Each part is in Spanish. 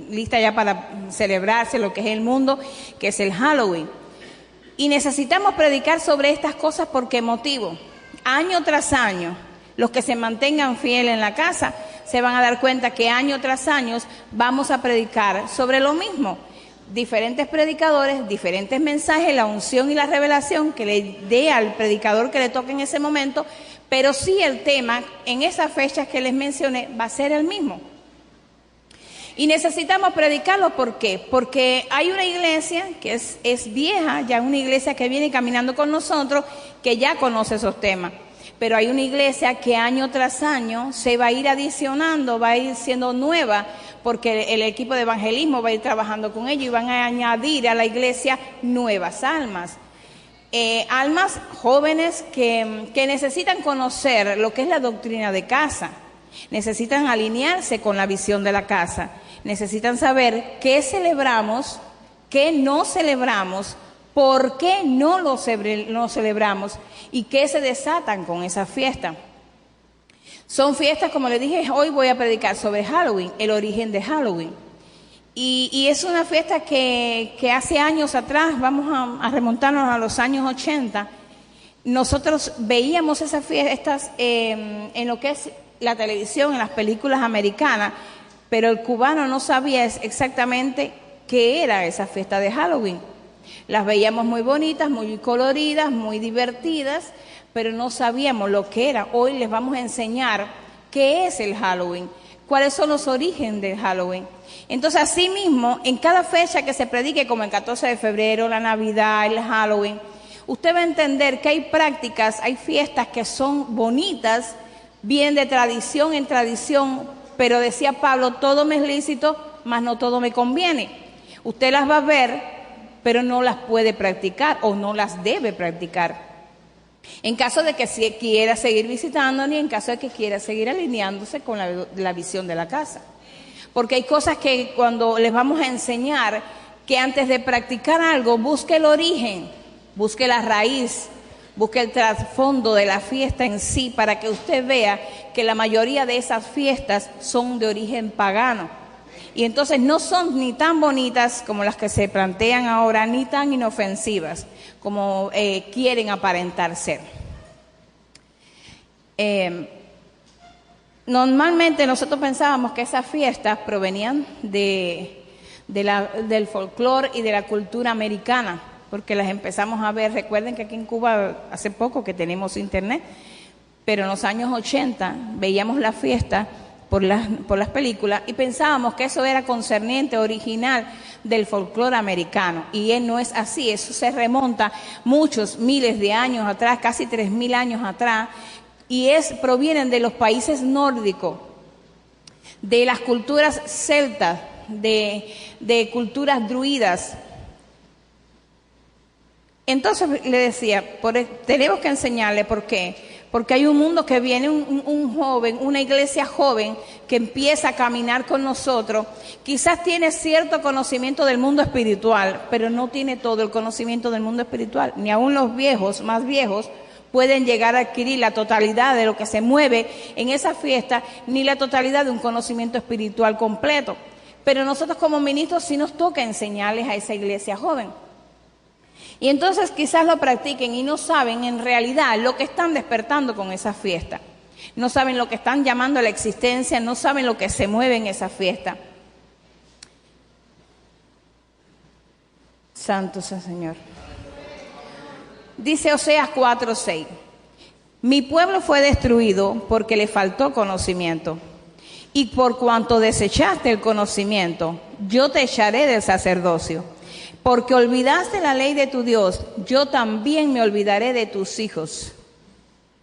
lista ya para celebrarse lo que es el mundo, que es el Halloween. Y necesitamos predicar sobre estas cosas. ¿Por qué motivo? Año tras año, los que se mantengan fieles en la casa se van a dar cuenta que año tras año vamos a predicar sobre lo mismo. Diferentes predicadores, diferentes mensajes, la unción y la revelación que le dé al predicador que le toque en ese momento, pero sí el tema en esas fechas que les mencioné va a ser el mismo. Y necesitamos predicarlo. ¿Por qué? Porque hay una iglesia que es vieja, ya una iglesia que viene caminando con nosotros, que ya conoce esos temas. Pero hay una iglesia que año tras año se va a ir adicionando, va a ir siendo nueva, porque el equipo de evangelismo va a ir trabajando con ellos y van a añadir a la iglesia nuevas almas. Almas jóvenes que necesitan conocer lo que es la doctrina de casa. Necesitan alinearse con la visión de la casa. Necesitan saber qué celebramos, qué no celebramos, por qué no lo celebramos y qué se desatan con esa fiesta. Son fiestas, como les dije, hoy voy a predicar sobre Halloween, el origen de Halloween. Y es una fiesta que hace años atrás, vamos a remontarnos a los años 80, nosotros veíamos esas fiestas en lo que es la televisión, en las películas americanas, pero el cubano no sabía exactamente qué era esa fiesta de Halloween. Las veíamos muy bonitas, muy coloridas, muy divertidas, pero no sabíamos lo que era. Hoy les vamos a enseñar qué es el Halloween, cuáles son los orígenes del Halloween. Entonces, así mismo, en cada fecha que se predique, como el 14 de febrero, la Navidad, el Halloween, usted va a entender que hay prácticas, hay fiestas que son bonitas, vienen de tradición en tradición, pero decía Pablo, todo me es lícito, mas no todo me conviene. Usted las va a ver, pero no las puede practicar o no las debe practicar. En caso de que quiera seguir visitando, ni en caso de que quiera seguir alineándose con la visión de la casa. Porque hay cosas que cuando les vamos a enseñar, que antes de practicar algo, busque el origen, busque la raíz, busque el trasfondo de la fiesta en sí, para que usted vea que la mayoría de esas fiestas son de origen pagano. Y entonces no son ni tan bonitas como las que se plantean ahora, ni tan inofensivas como quieren aparentar ser. Normalmente nosotros pensábamos que esas fiestas provenían del folclore y de la cultura americana, porque las empezamos a ver. Recuerden que aquí en Cuba hace poco que tenemos internet, pero en los años 80 veíamos la fiesta por las películas y pensábamos que eso era concerniente, original del folclore americano, y no es así. Eso se remonta muchos miles de años atrás, casi 3000 años atrás, y provienen de los países nórdicos, de las culturas celtas, de culturas druidas. Entonces le decía, tenemos que enseñarle por qué. Porque hay un mundo que viene, un joven, una iglesia joven que empieza a caminar con nosotros. Quizás tiene cierto conocimiento del mundo espiritual, pero no tiene todo el conocimiento del mundo espiritual. Ni aún los viejos, más viejos, pueden llegar a adquirir la totalidad de lo que se mueve en esa fiesta, ni la totalidad de un conocimiento espiritual completo. Pero nosotros como ministros sí nos toca enseñarles a esa iglesia joven. Y entonces quizás lo practiquen y no saben en realidad lo que están despertando con esa fiesta. No saben lo que están llamando a la existencia, no saben lo que se mueve en esa fiesta. Santo sea el Señor. Dice Oseas 4:6. Mi pueblo fue destruido porque le faltó conocimiento. Y por cuanto desechaste el conocimiento, yo te echaré del sacerdocio. Porque olvidaste la ley de tu Dios, yo también me olvidaré de tus hijos.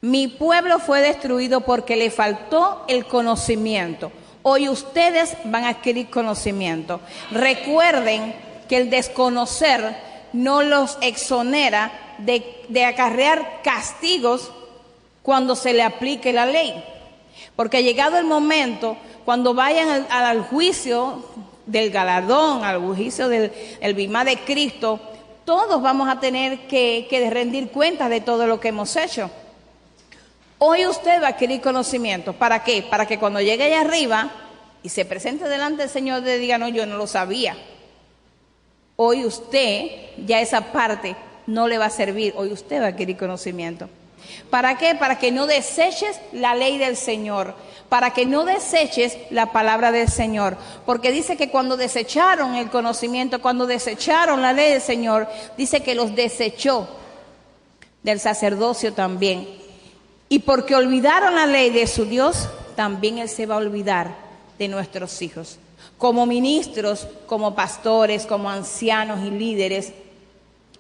Mi pueblo fue destruido porque le faltó el conocimiento. Hoy ustedes van a adquirir conocimiento. Recuerden que el desconocer no los exonera de acarrear castigos cuando se le aplique la ley. Porque llegado el momento, cuando vayan al juicio del galardón, al juicio del bimá de Cristo, todos vamos a tener que rendir cuentas de todo lo que hemos hecho. Hoy usted va a adquirir conocimiento. ¿Para qué? Para que cuando llegue allá arriba y se presente delante del Señor y diga, no, yo no lo sabía. Hoy usted, ya esa parte no le va a servir, hoy usted va a adquirir conocimiento. ¿Para qué? Para que no deseches la ley del Señor, para que no deseches la palabra del Señor, porque dice que cuando desecharon el conocimiento, cuando desecharon la ley del Señor, dice que los desechó del sacerdocio también. Y porque olvidaron la ley de su Dios, también Él se va a olvidar de nuestros hijos. Como ministros, como pastores, como ancianos y líderes,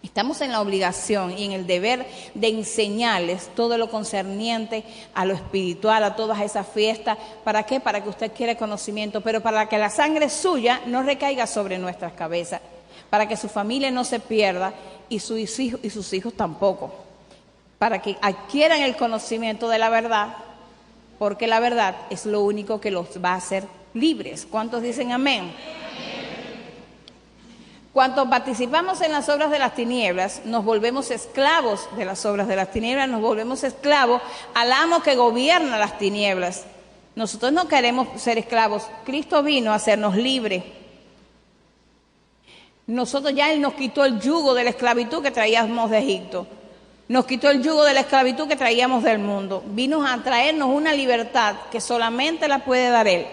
estamos en la obligación y en el deber de enseñarles todo lo concerniente a lo espiritual, a todas esas fiestas. ¿Para qué? Para que usted quiera conocimiento, pero para que la sangre suya no recaiga sobre nuestras cabezas, para que su familia no se pierda y sus hijos tampoco, para que adquieran el conocimiento de la verdad, porque la verdad es lo único que los va a hacer libres. ¿Cuántos dicen amén? Cuando participamos en las obras de las tinieblas, nos volvemos esclavos de las obras de las tinieblas, nos volvemos esclavos al amo que gobierna las tinieblas. Nosotros no queremos ser esclavos. Cristo vino a hacernos libres. Nosotros ya Él nos quitó el yugo de la esclavitud que traíamos de Egipto. Nos quitó el yugo de la esclavitud que traíamos del mundo. Vino a traernos una libertad que solamente la puede dar Él.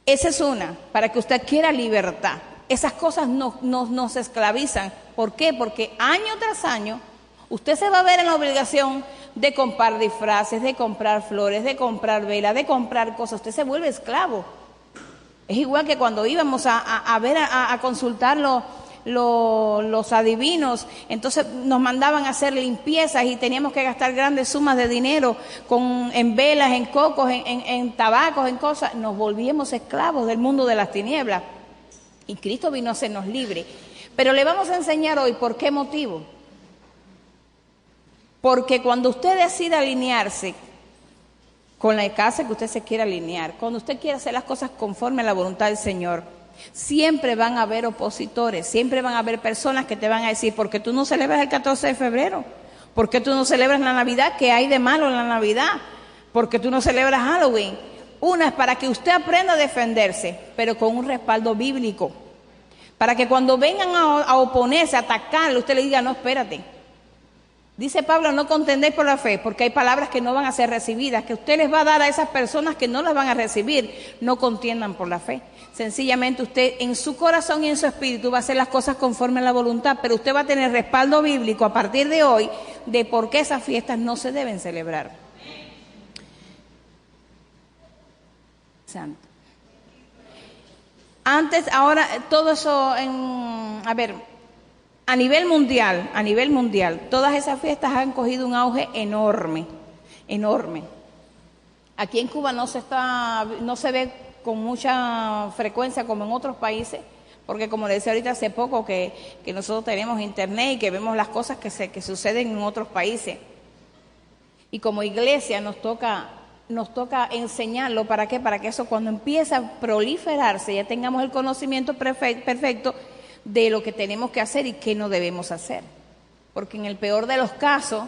Esa es una, para que usted quiera libertad. Esas cosas nos esclavizan. ¿Por qué? Porque año tras año usted se va a ver en la obligación de comprar disfraces, de comprar flores, de comprar velas, de comprar cosas. Usted se vuelve esclavo. Es igual que cuando íbamos a consultar los adivinos, entonces nos mandaban a hacer limpiezas y teníamos que gastar grandes sumas de dinero en velas, en cocos, en tabacos, en cosas. Nos volvíamos esclavos del mundo de las tinieblas y Cristo vino a hacernos libres. Pero le vamos a enseñar hoy por qué motivo. Porque cuando usted decida alinearse con la casa que usted se quiera alinear, cuando usted quiera hacer las cosas conforme a la voluntad del Señor, siempre van a haber opositores, siempre van a haber personas que te van a decir, ¿por qué tú no celebras el 14 de febrero? ¿Por qué tú no celebras la Navidad? ¿Qué hay de malo en la Navidad? ¿Por qué tú no celebras Halloween? Una es para que usted aprenda a defenderse, pero con un respaldo bíblico. Para que cuando vengan a oponerse, a atacarle, usted le diga, no, espérate. Dice Pablo, no contendéis por la fe, porque hay palabras que no van a ser recibidas, que usted les va a dar a esas personas que no las van a recibir. No contiendan por la fe. Sencillamente usted en su corazón y en su espíritu va a hacer las cosas conforme a la voluntad, pero usted va a tener respaldo bíblico a partir de hoy de por qué esas fiestas no se deben celebrar. Santo. Antes, ahora, todo eso a nivel mundial, todas esas fiestas han cogido un auge enorme, enorme. Aquí en Cuba no se ve con mucha frecuencia como en otros países, porque como le decía ahorita hace poco que nosotros tenemos internet y que vemos las cosas que suceden en otros países. Y como iglesia nos toca enseñarlo. ¿Para qué? Para que eso cuando empieza a proliferarse ya tengamos el conocimiento perfecto de lo que tenemos que hacer y qué no debemos hacer. Porque en el peor de los casos,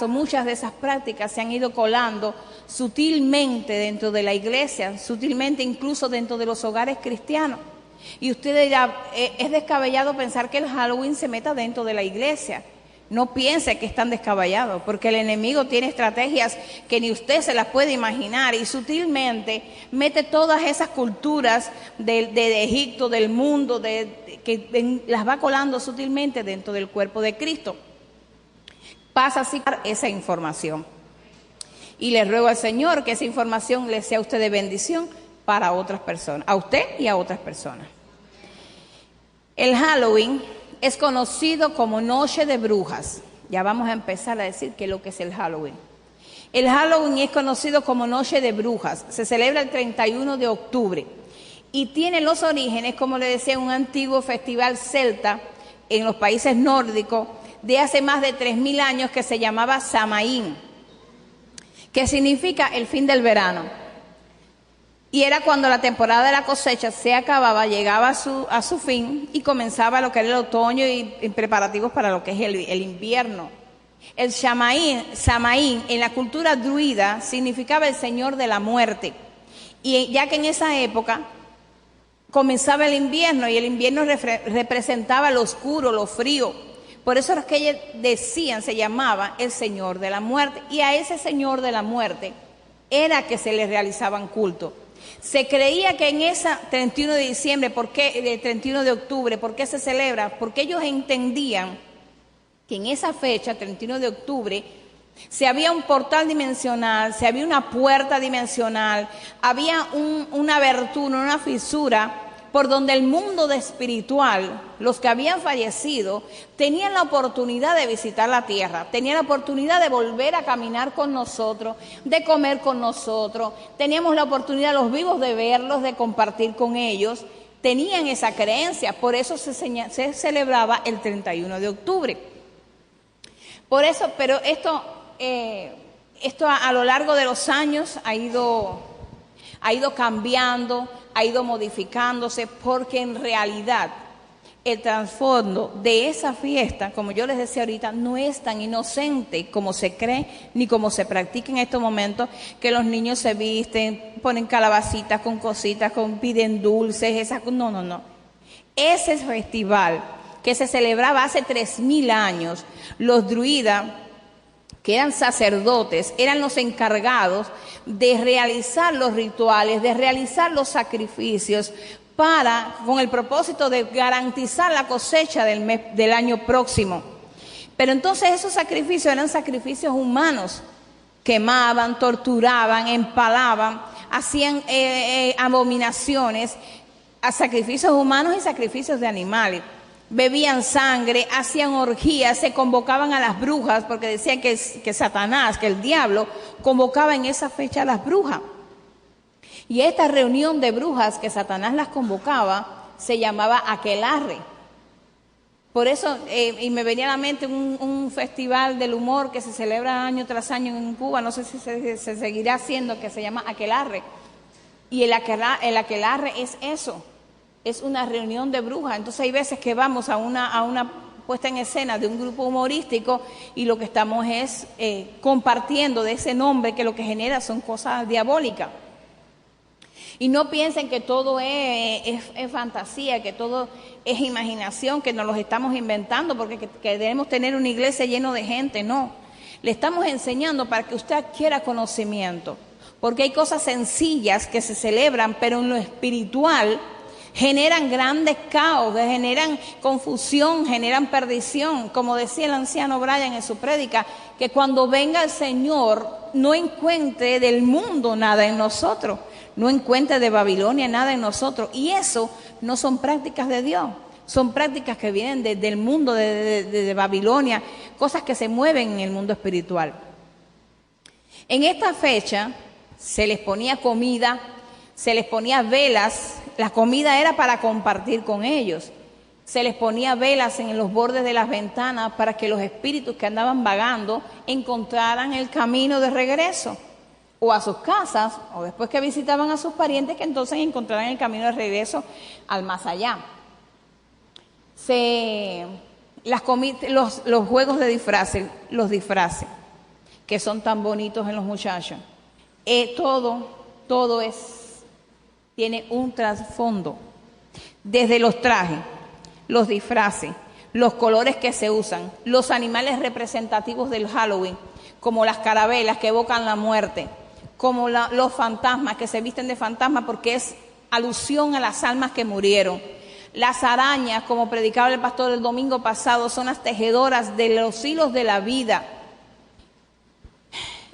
muchas de esas prácticas se han ido colando sutilmente dentro de la iglesia, sutilmente incluso dentro de los hogares cristianos. Y usted dirá, es descabellado pensar que el Halloween se meta dentro de la iglesia. No piense que es tan descabellado, porque el enemigo tiene estrategias que ni usted se las puede imaginar y sutilmente mete todas esas culturas de Egipto, del mundo, las va colando sutilmente dentro del cuerpo de Cristo. Pasa así esa información. Y le ruego al Señor que esa información le sea a usted de bendición para otras personas, a usted y a otras personas. El Halloween es conocido como Noche de Brujas. Ya vamos a empezar a decir qué es lo que es el Halloween. El Halloween es conocido como Noche de Brujas. Se celebra el 31 de octubre y tiene los orígenes, como le decía, un antiguo festival celta en los países nórdicos de hace más de 3.000 años que se llamaba Samaín, que significa el fin del verano. Y era cuando la temporada de la cosecha se acababa, llegaba a su fin y comenzaba lo que era el otoño y preparativos para lo que es el invierno. El Samaín en la cultura druida significaba el señor de la muerte. Y ya que en esa época comenzaba el invierno y el invierno representaba lo oscuro, lo frío. Por eso es que ellos decían, se llamaba el señor de la muerte. Y a ese señor de la muerte era que se le realizaban culto. Se creía que en esa 31 de diciembre, el 31 de octubre, ¿por qué se celebra? Porque ellos entendían que en esa fecha, 31 de octubre, se había un portal dimensional, se había una puerta dimensional, había una abertura, una fisura, por donde el mundo de espiritual, los que habían fallecido, tenían la oportunidad de visitar la tierra, tenían la oportunidad de volver a caminar con nosotros, de comer con nosotros, teníamos la oportunidad los vivos de verlos, de compartir con ellos, tenían esa creencia, por eso se celebraba el 31 de octubre. Por eso, pero esto a lo largo de los años ha ido cambiando, ha ido modificándose, porque en realidad el trasfondo de esa fiesta, como yo les decía ahorita, no es tan inocente como se cree ni como se practica en estos momentos, que los niños se visten, ponen calabacitas con cositas, piden dulces, no. Ese festival que se celebraba hace 3000 años, los druidas, que eran sacerdotes, eran los encargados de realizar los rituales, de realizar los sacrificios, con el propósito de garantizar la cosecha del año próximo. Pero entonces esos sacrificios eran sacrificios humanos, quemaban, torturaban, empalaban, hacían abominaciones, a sacrificios humanos y sacrificios de animales. Bebían sangre, hacían orgías, se convocaban a las brujas, porque decían que Satanás, que el diablo, convocaba en esa fecha a las brujas. Y esta reunión de brujas que Satanás las convocaba se llamaba aquelarre. Por eso, y me venía a la mente un festival del humor que se celebra año tras año en Cuba, no sé si se seguirá haciendo, que se llama aquelarre. Y el aquelarre es eso. Es una reunión de brujas. Entonces hay veces que vamos a una puesta en escena de un grupo humorístico y lo que estamos es compartiendo de ese nombre, que lo que genera son cosas diabólicas. Y no piensen que todo es fantasía, que todo es imaginación, que nos los estamos inventando porque queremos tener una iglesia llena de gente. No, le estamos enseñando para que usted adquiera conocimiento, porque hay cosas sencillas que se celebran, pero en lo espiritual generan grandes caos, generan confusión, generan perdición. Como decía el anciano Brian en su prédica, que cuando venga el Señor no encuentre del mundo nada en nosotros, no encuentre de Babilonia nada en nosotros. Y eso no son prácticas de Dios, son prácticas que vienen del mundo de Babilonia, cosas que se mueven en el mundo espiritual. En esta fecha se les ponía comida, se les ponía velas. La comida era para compartir con ellos. Se les ponía velas en los bordes de las ventanas para que los espíritus que andaban vagando encontraran el camino de regreso, o a sus casas, o después que visitaban a sus parientes, que entonces encontraran el camino de regreso al más allá. Los juegos de disfraces, los disfraces, que son tan bonitos en los muchachos, todo tiene un trasfondo, desde los trajes, los disfraces, los colores que se usan, los animales representativos del Halloween, como las carabelas que evocan la muerte, como los fantasmas que se visten de fantasmas porque es alusión a las almas que murieron. Las arañas, como predicaba el pastor el domingo pasado, son las tejedoras de los hilos de la vida.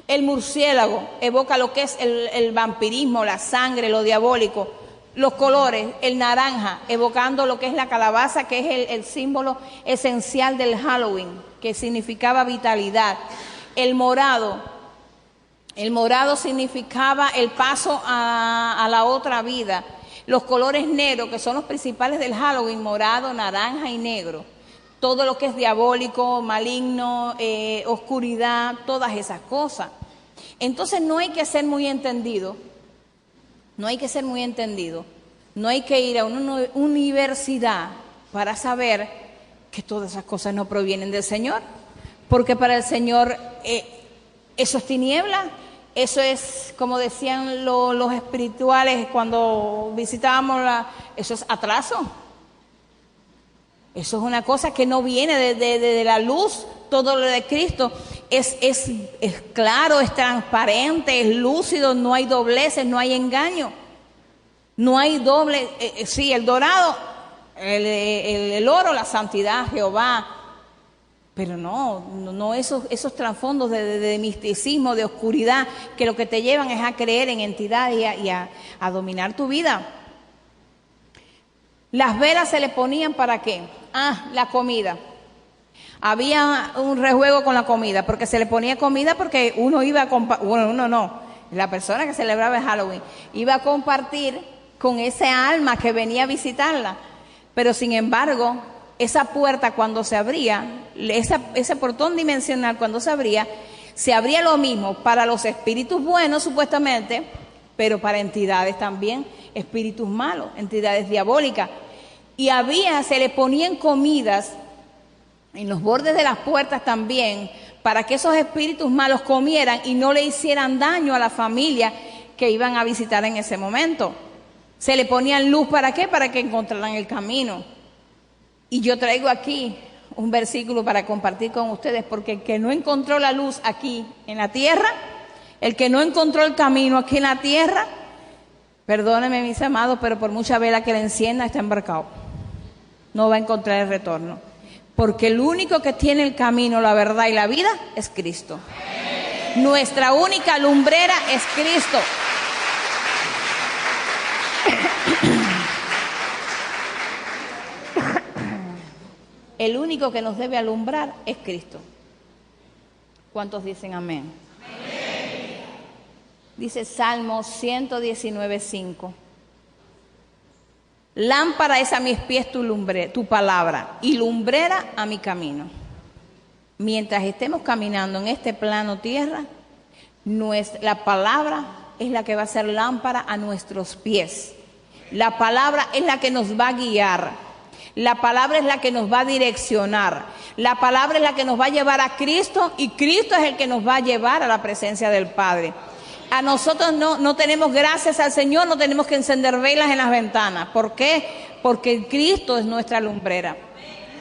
El murciélago evoca lo que es el vampirismo, la sangre, lo diabólico. Los colores, el naranja, evocando lo que es la calabaza, que es el símbolo esencial del Halloween, que significaba vitalidad. El morado significaba el paso a la otra vida. Los colores negros, que son los principales del Halloween, morado, naranja y negro. Todo lo que es diabólico, maligno, oscuridad, todas esas cosas. Entonces no hay que ser muy entendido, no hay que ir a una universidad para saber que todas esas cosas no provienen del Señor. porque para el Señor eso es tiniebla, eso es, como decían los espirituales cuando visitábamos eso es atraso. Eso es una cosa que no viene de la luz. Todo lo de Cristo es claro, es transparente, es lúcido, no hay dobleces, no hay engaño. No hay doble, sí, el dorado, el oro, la santidad, Jehová. Pero no esos trasfondos de misticismo, de oscuridad, que lo que te llevan es a creer en entidades y a dominar tu vida. Las velas se le ponían ¿para qué? La comida. Había un rejuego con la comida, porque se le ponía comida porque uno iba a compartir, bueno, uno no, la persona que celebraba el Halloween, iba a compartir con ese alma que venía a visitarla. Pero sin embargo, esa puerta cuando se abría, ese portón dimensional cuando se abría lo mismo para los espíritus buenos supuestamente, pero para entidades también, espíritus malos, entidades diabólicas. Y se le ponían comidas en los bordes de las puertas también, para que esos espíritus malos comieran y no le hicieran daño a la familia que iban a visitar en ese momento. Se le ponían luz ¿para qué? Para que encontraran el camino. Y yo traigo aquí un versículo para compartir con ustedes, porque el que no encontró la luz aquí en la tierra, el que no encontró el camino aquí en la tierra, perdónenme mis amados, pero por mucha vela que le encienda está embarcado. No va a encontrar el retorno. Porque el único que tiene el camino, la verdad y la vida es Cristo. Nuestra única lumbrera es Cristo. El único que nos debe alumbrar es Cristo. ¿Cuántos dicen amén? Amén. Dice Salmo 119:5. Lámpara es a mis pies tu palabra y lumbrera a mi camino. Mientras estemos caminando en este plano tierra, la palabra es la que va a ser lámpara a nuestros pies. La palabra es la que nos va a guiar. La palabra es la que nos va a direccionar. La palabra es la que nos va a llevar a Cristo y Cristo es el que nos va a llevar a la presencia del Padre. A nosotros no tenemos, gracias al Señor, no tenemos que encender velas en las ventanas. ¿Por qué? Porque Cristo es nuestra lumbrera.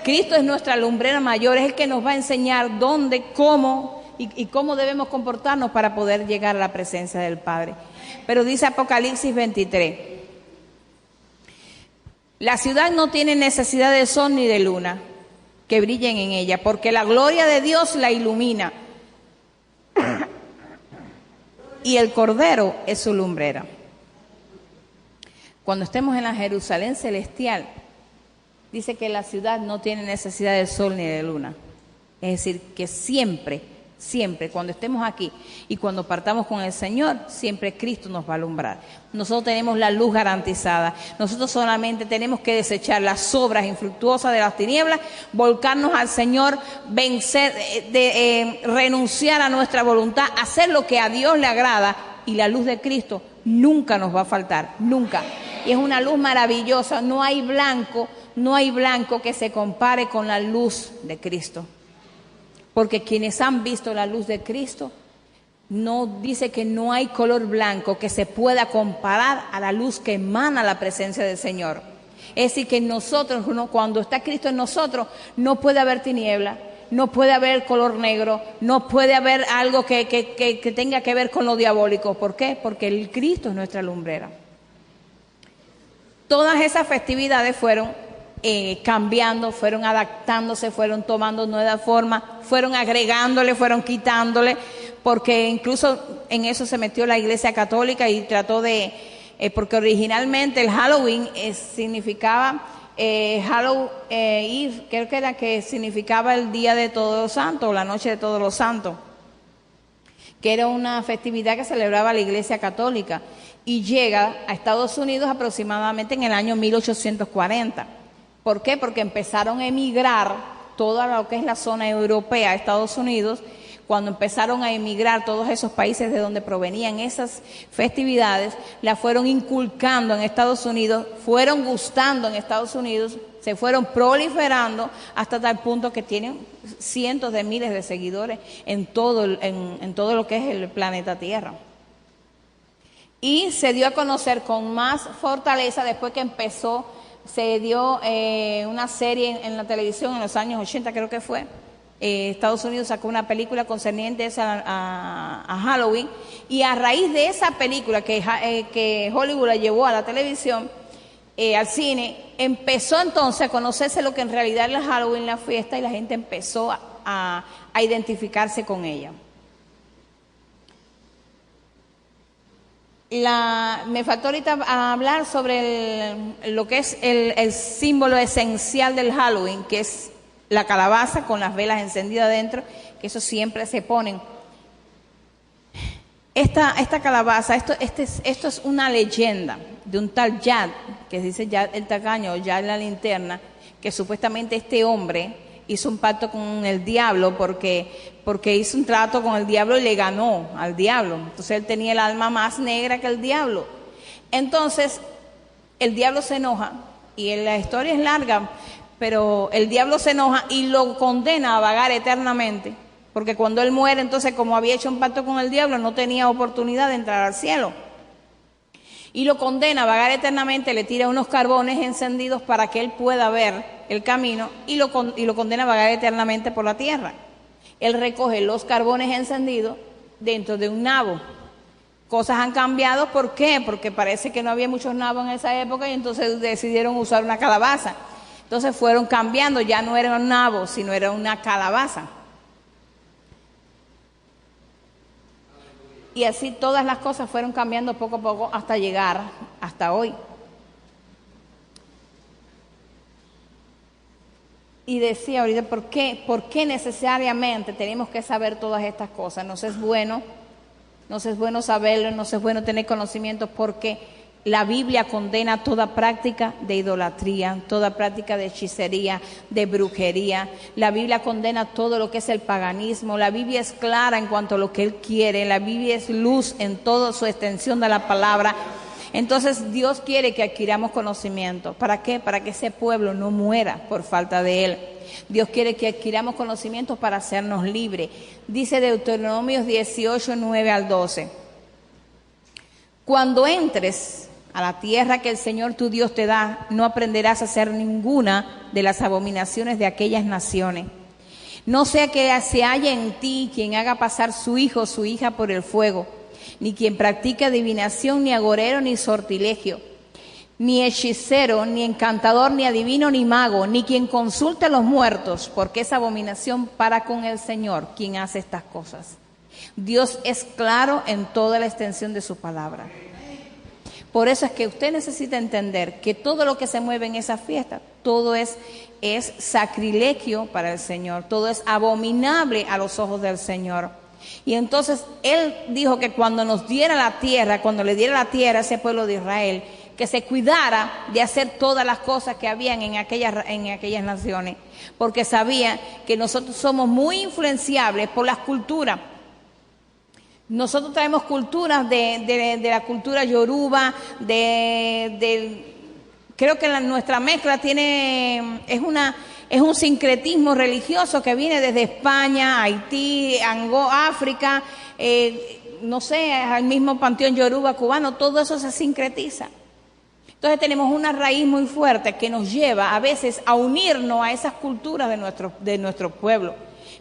Cristo es nuestra lumbrera mayor, es el que nos va a enseñar dónde, cómo y cómo debemos comportarnos para poder llegar a la presencia del Padre. Pero dice Apocalipsis 23, la ciudad no tiene necesidad de sol ni de luna que brillen en ella, porque la gloria de Dios la ilumina. Y el Cordero es su lumbrera. Cuando estemos en la Jerusalén celestial, dice que la ciudad no tiene necesidad de sol ni de luna. Es decir, que siempre, cuando estemos aquí y cuando partamos con el Señor, siempre Cristo nos va a alumbrar. Nosotros tenemos la luz garantizada. Nosotros solamente tenemos que desechar las obras infructuosas de las tinieblas, volcarnos al Señor, vencer, renunciar a nuestra voluntad, hacer lo que a Dios le agrada, y la luz de Cristo nunca nos va a faltar, nunca. Y es una luz maravillosa. No hay blanco que se compare con la luz de Cristo. Porque quienes han visto la luz de Cristo, no dice que no hay color blanco que se pueda comparar a la luz que emana la presencia del Señor. Es decir, que nosotros, cuando está Cristo en nosotros, no puede haber tiniebla, no puede haber color negro, no puede haber algo que tenga que ver con lo diabólico. ¿Por qué? Porque el Cristo es nuestra lumbrera. Todas esas festividades fueron cambiando, fueron adaptándose, fueron tomando nueva forma, fueron agregándole, fueron quitándole, porque incluso en eso se metió la Iglesia Católica y trató porque originalmente el Halloween significaba Halloween Eve, creo que era que significaba el Día de Todos los Santos, o la Noche de Todos los Santos, que era una festividad que celebraba la Iglesia Católica y llega a Estados Unidos aproximadamente en el año 1840. ¿Por qué? Porque empezaron a emigrar toda lo que es la zona europea a Estados Unidos cuando empezaron a emigrar todos esos países de donde provenían esas festividades, las fueron inculcando en Estados Unidos, fueron gustando en Estados Unidos, se fueron proliferando hasta tal punto que tienen cientos de miles de seguidores en todo lo que es el planeta Tierra. Y se dio a conocer con más fortaleza después que se dio una serie en la televisión en los años 80, creo que fue. Estados Unidos sacó una película concerniente a Halloween, y a raíz de esa película que Hollywood la llevó a la televisión, al cine, empezó entonces a conocerse lo que en realidad era Halloween, la fiesta, y la gente empezó a identificarse con ella. Me faltó ahorita hablar sobre lo que es el símbolo esencial del Halloween, que es la calabaza con las velas encendidas dentro, que eso siempre se ponen. Esta calabaza, esto es una leyenda de un tal Yad, que dice Yad el tacaño, o Yad la linterna, que supuestamente este hombre hizo un pacto con el diablo porque hizo un trato con el diablo y le ganó al diablo. Entonces él tenía el alma más negra que el diablo. Entonces el diablo se enoja, y la historia es larga, pero el diablo se enoja y lo condena a vagar eternamente, porque cuando él muere, entonces, como había hecho un pacto con el diablo, no tenía oportunidad de entrar al cielo. Y lo condena a vagar eternamente, le tira unos carbones encendidos para que él pueda ver el camino, y lo condena a vagar eternamente por la tierra. Él recoge los carbones encendidos dentro de un nabo. Cosas han cambiado, ¿por qué? Porque parece que no había muchos nabos en esa época, y entonces decidieron usar una calabaza. Entonces fueron cambiando, ya no era un nabo, sino era una calabaza. Y así todas las cosas fueron cambiando poco a poco hasta llegar hasta hoy. Y decía ahorita, ¿por qué necesariamente tenemos que saber todas estas cosas? No es bueno saberlo, no es bueno tener conocimiento, porque la Biblia condena toda práctica de idolatría, toda práctica de hechicería, de brujería. La Biblia condena todo lo que es el paganismo. La Biblia es clara en cuanto a lo que Él quiere. La Biblia es luz en toda su extensión de la palabra. Entonces Dios quiere que adquiramos conocimiento. ¿Para qué? Para que ese pueblo no muera por falta de Él. Dios quiere que adquiramos conocimiento para hacernos libres. Dice Deuteronomios 18, 9 al 12. Cuando entres a la tierra que el Señor tu Dios te da, no aprenderás a hacer ninguna de las abominaciones de aquellas naciones. No sea que se halle en ti quien haga pasar su hijo o su hija por el fuego, ni quien practique adivinación, ni agorero, ni sortilegio, ni hechicero, ni encantador, ni adivino, ni mago, ni quien consulte a los muertos, porque esa abominación para con el Señor quien hace estas cosas. Dios es claro en toda la extensión de su palabra. Por eso es que usted necesita entender que todo lo que se mueve en esa fiesta, todo es sacrilegio para el Señor, todo es abominable a los ojos del Señor. Y entonces Él dijo que cuando nos diera la tierra, cuando le diera la tierra a ese pueblo de Israel, que se cuidara de hacer todas las cosas que habían en aquellas naciones, porque sabía que nosotros somos muy influenciables por las culturas. Nosotros traemos culturas de la cultura yoruba, creo que nuestra mezcla es un sincretismo religioso que viene desde España, Haití, África, no sé, al mismo panteón yoruba cubano, todo eso se sincretiza. Entonces tenemos una raíz muy fuerte que nos lleva a veces a unirnos a esas culturas de nuestro pueblo.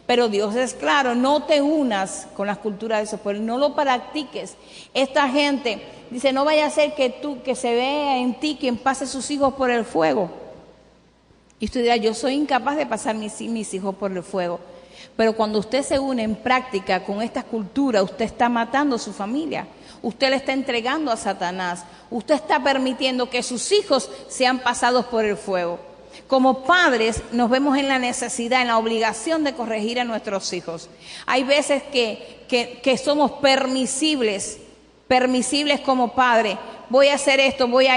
Pero Dios es claro, no te unas con las culturas de esos pueblos, no lo practiques. Esta gente dice, no vaya a ser que se vea en ti quien pase sus hijos por el fuego. Y usted dirá, yo soy incapaz de pasar mis hijos por el fuego. Pero cuando usted se une en práctica con estas culturas, usted está matando a su familia. Usted le está entregando a Satanás. Usted está permitiendo que sus hijos sean pasados por el fuego. Como padres nos vemos en la necesidad, en la obligación de corregir a nuestros hijos. Hay veces que somos permisibles como padres. Voy a hacer esto, voy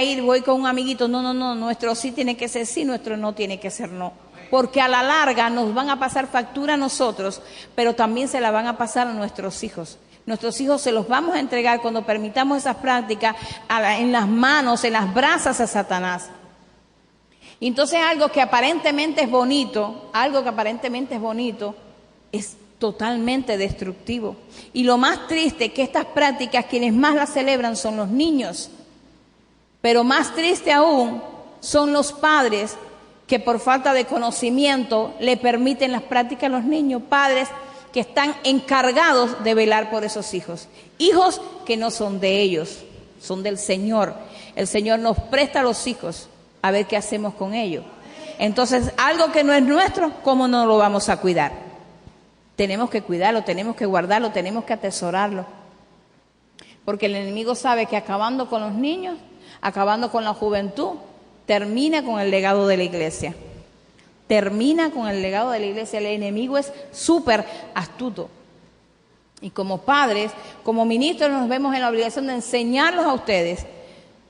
con un amiguito. No, nuestro sí tiene que ser sí, nuestro no tiene que ser no. porque a la larga nos van a pasar factura a nosotros, pero también se la van a pasar a nuestros hijos. Nuestros hijos se los vamos a entregar cuando permitamos esas prácticas en las manos, en las brasas a Satanás. Y entonces algo que aparentemente es bonito, es totalmente destructivo. Y lo más triste es que estas prácticas quienes más las celebran son los niños. Pero más triste aún son los padres que por falta de conocimiento le permiten las prácticas a los niños. Padres que están encargados de velar por esos hijos. Hijos que no son de ellos, son del Señor. El Señor nos presta a los hijos a ver qué hacemos con ellos. Entonces, algo que no es nuestro, ¿cómo no lo vamos a cuidar? Tenemos que cuidarlo, tenemos que guardarlo, tenemos que atesorarlo. Porque el enemigo sabe que acabando con los niños, acabando con la juventud, termina con el legado de la iglesia. Termina con el legado de la iglesia. El enemigo es súper astuto. Y como padres, como ministros, nos vemos en la obligación de enseñarlos a ustedes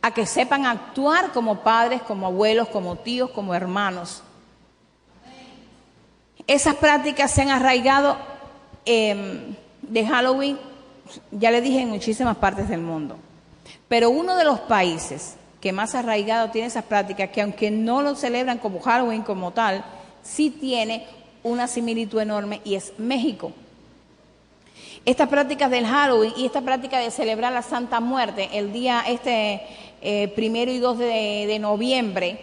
a que sepan actuar como padres, como abuelos, como tíos, como hermanos. Esas prácticas se han arraigado de Halloween, ya le dije, en muchísimas partes del mundo. Pero uno de los países que más arraigado tiene esas prácticas, que aunque no lo celebran como Halloween como tal, sí tiene una similitud enorme, y es México. Estas prácticas del Halloween y esta práctica de celebrar la Santa Muerte, el día 1 y 2 de noviembre,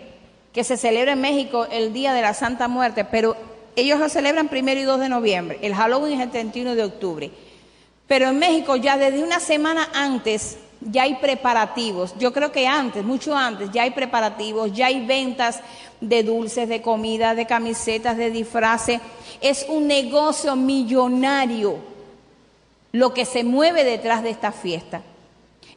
que se celebra en México el día de la Santa Muerte, pero ellos lo celebran 1 y 2 de noviembre, el Halloween es el 31 de octubre. Pero en México ya desde una semana antes ya hay preparativos. Yo creo que antes, mucho antes, ya hay preparativos, ya hay ventas de dulces, de comida, de camisetas, de disfraces. Es un negocio millonario lo que se mueve detrás de esta fiesta.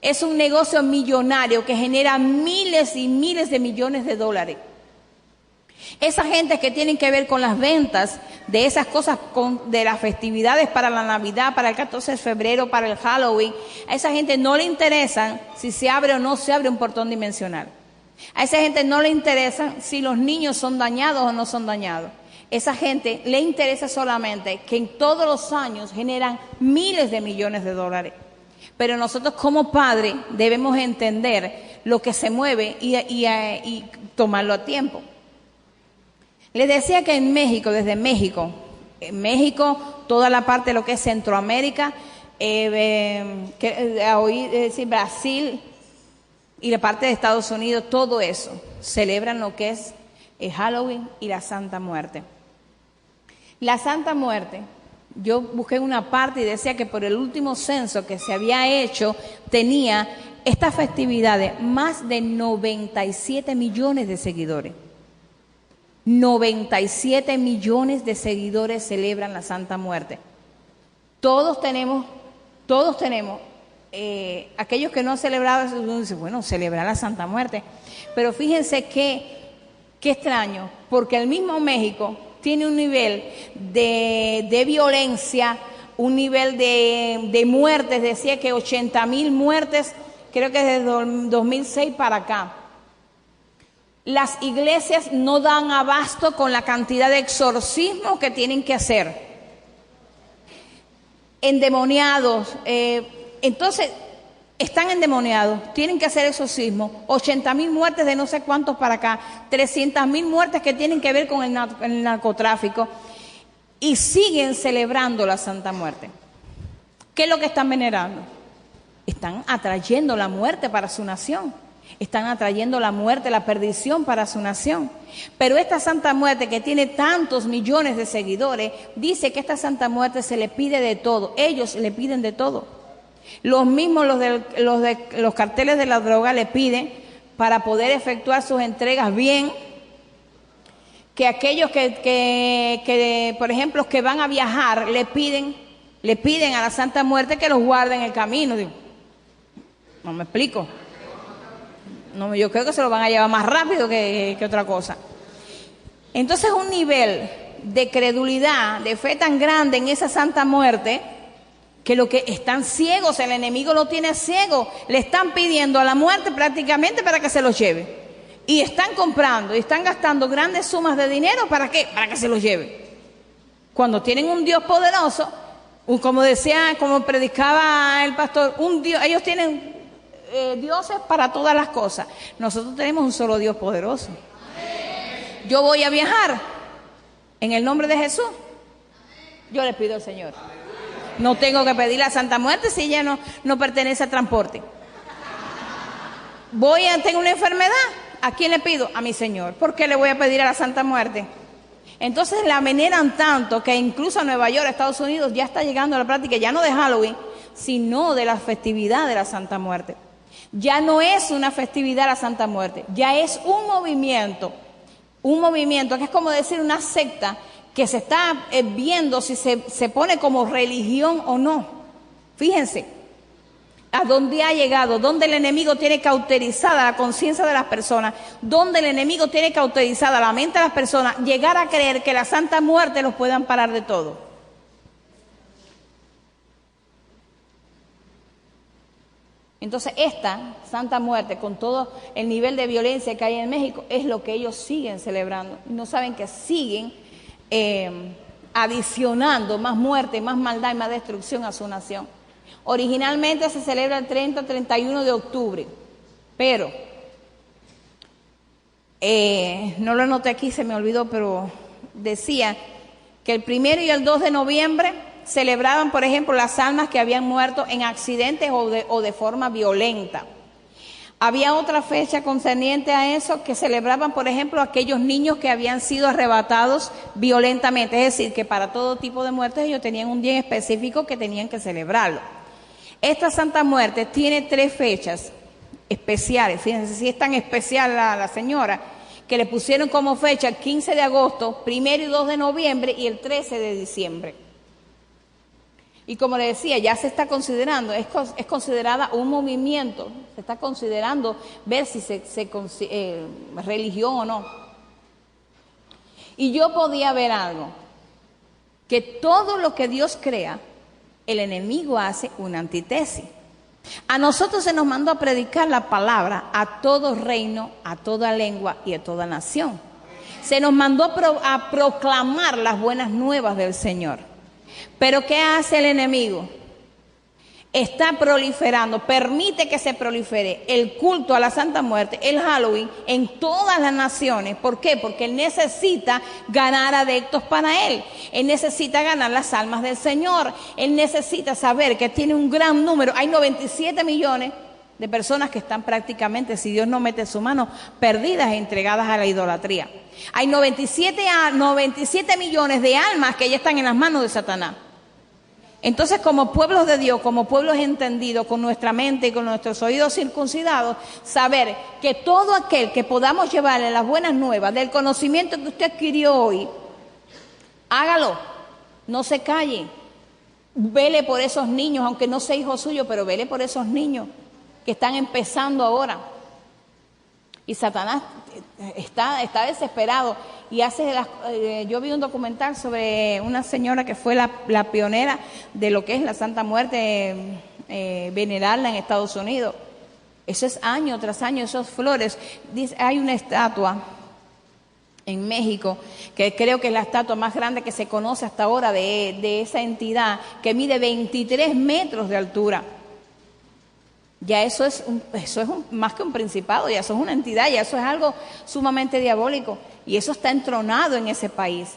Es un negocio millonario que genera miles y miles de millones de dólares. Esa gente que tienen que ver con las ventas de esas cosas, de las festividades para la Navidad, para el 14 de febrero, para el Halloween, a esa gente no le interesa si se abre o no se abre un portón dimensional. A esa gente no le interesa si los niños son dañados o no son dañados. Esa gente le interesa solamente que en todos los años generan miles de millones de dólares. Pero nosotros como padres debemos entender lo que se mueve y tomarlo a tiempo. Les decía que en México, desde México, toda la parte de lo que es Centroamérica, Brasil y la parte de Estados Unidos, todo eso, celebran lo que es el Halloween y la Santa Muerte. La Santa Muerte, yo busqué una parte y decía que por el último censo que se había hecho, tenía estas festividades más de 97 millones de seguidores. 97 millones de seguidores celebran la Santa Muerte. Todos tenemos, aquellos que no han celebrado, uno dice, bueno, celebrar la Santa Muerte. Pero fíjense qué extraño, porque el mismo México tiene un nivel de violencia, un nivel de muertes, decía que 80,000 muertes, creo que desde 2006 para acá. Las iglesias no dan abasto con la cantidad de exorcismos que tienen que hacer. Endemoniados, entonces están endemoniados, tienen que hacer exorcismos. 80,000 muertes de no sé cuántos para acá, 300,000 muertes que tienen que ver con el narcotráfico, y siguen celebrando la Santa Muerte. ¿Qué es lo que están venerando? Están atrayendo la muerte para su nación. Están atrayendo la muerte, la perdición para su nación. Pero esta Santa Muerte, que tiene tantos millones de seguidores, dice que esta Santa Muerte se le pide de todo. Ellos le piden de todo. Los mismos, los carteles de la droga le piden para poder efectuar sus entregas bien. Que aquellos que por ejemplo, que van a viajar, le piden a la Santa Muerte que los guarde en el camino. Digo, no me explico. No, yo creo que se lo van a llevar más rápido que otra cosa. Entonces, un nivel de credulidad, de fe tan grande en esa Santa Muerte, que lo que están ciegos, el enemigo lo tiene ciego, le están pidiendo a la muerte prácticamente para que se los lleve. Y están comprando y están gastando grandes sumas de dinero, ¿para qué? Para que se los lleven. Cuando tienen un Dios poderoso, como decía, como predicaba el pastor, un Dios, ellos tienen dioses para todas las cosas. Nosotros tenemos un solo Dios poderoso. Yo voy a viajar en el nombre de Jesús. Yo le pido al Señor. No tengo que pedirle a Santa Muerte si ella no pertenece al transporte. Tengo una enfermedad. ¿A quién le pido? A mi Señor. ¿Por qué le voy a pedir a la Santa Muerte? Entonces la veneran tanto que incluso a Nueva York, Estados Unidos, ya está llegando a la práctica, ya no de Halloween, sino de la festividad de la Santa Muerte. Ya no es una festividad la Santa Muerte, ya es un movimiento que es como decir una secta que se está viendo si se pone como religión o no. Fíjense a dónde ha llegado, dónde el enemigo tiene cauterizada la conciencia de las personas, dónde el enemigo tiene cauterizada la mente de las personas, llegar a creer que la Santa Muerte los puede amparar de todo. Entonces esta Santa Muerte, con todo el nivel de violencia que hay en México, es lo que ellos siguen celebrando. No saben que siguen adicionando más muerte, más maldad y más destrucción a su nación. Originalmente se celebra el 30-31 de octubre, pero no lo anoté aquí, se me olvidó, pero decía que el 1 y el 2 de noviembre celebraban, por ejemplo, las almas que habían muerto en accidentes o de forma violenta. Había otra fecha concerniente a eso que celebraban, por ejemplo, aquellos niños que habían sido arrebatados violentamente. Es decir, que para todo tipo de muertes ellos tenían un día específico que tenían que celebrarlo. Esta Santa Muerte tiene 3 fechas especiales. Fíjense si es tan especial la señora, que le pusieron como fecha el 15 de agosto, 1 y 2 de noviembre y el 13 de diciembre. Y como le decía, ya se está considerando, es considerada un movimiento, se está considerando ver si religión o no. Y yo podía ver algo, que todo lo que Dios crea, el enemigo hace una antítesis. A nosotros se nos mandó a predicar la palabra a todo reino, a toda lengua y a toda nación. Se nos mandó a proclamar las buenas nuevas del Señor. Pero ¿qué hace el enemigo? Está proliferando, permite que se prolifere el culto a la Santa Muerte, el Halloween, en todas las naciones. ¿Por qué? Porque él necesita ganar adeptos para él. Él necesita ganar las almas del Señor. Él necesita saber que tiene un gran número. Hay 97 millones de personas que están prácticamente, si Dios no mete su mano, perdidas e entregadas a la idolatría. Hay 97 millones de almas que ya están en las manos de Satanás. Entonces, como pueblos de Dios, como pueblos entendidos, con nuestra mente y con nuestros oídos circuncidados, saber que todo aquel que podamos llevarle las buenas nuevas del conocimiento que usted adquirió hoy, hágalo, no se calle, vele por esos niños, aunque no sea hijo suyo, pero vele por esos niños que están empezando ahora. Y Satanás está desesperado y yo vi un documental sobre una señora que fue la pionera de lo que es la Santa Muerte, venerarla en Estados Unidos. Eso es año tras año, esos flores. Hay una estatua en México, que creo que es la estatua más grande que se conoce hasta ahora de esa entidad, que mide 23 metros de altura. Ya eso es más que un principado, ya eso es una entidad, ya eso es algo sumamente diabólico. Y eso está entronado en ese país.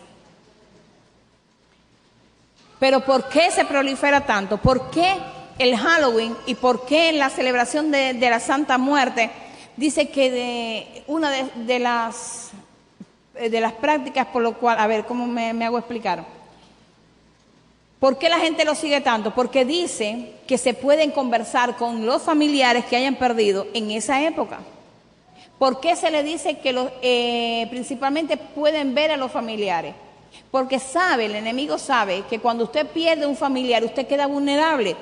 Pero ¿por qué se prolifera tanto? ¿Por qué el Halloween y por qué la celebración de la Santa Muerte dice que una de las prácticas por lo cual, a ver, ¿cómo me hago explicar? ¿Por qué la gente lo sigue tanto? Porque dice que se pueden conversar con los familiares que hayan perdido en esa época. ¿Por qué se le dice que principalmente pueden ver a los familiares? Porque el enemigo sabe que cuando usted pierde un familiar, usted queda vulnerable.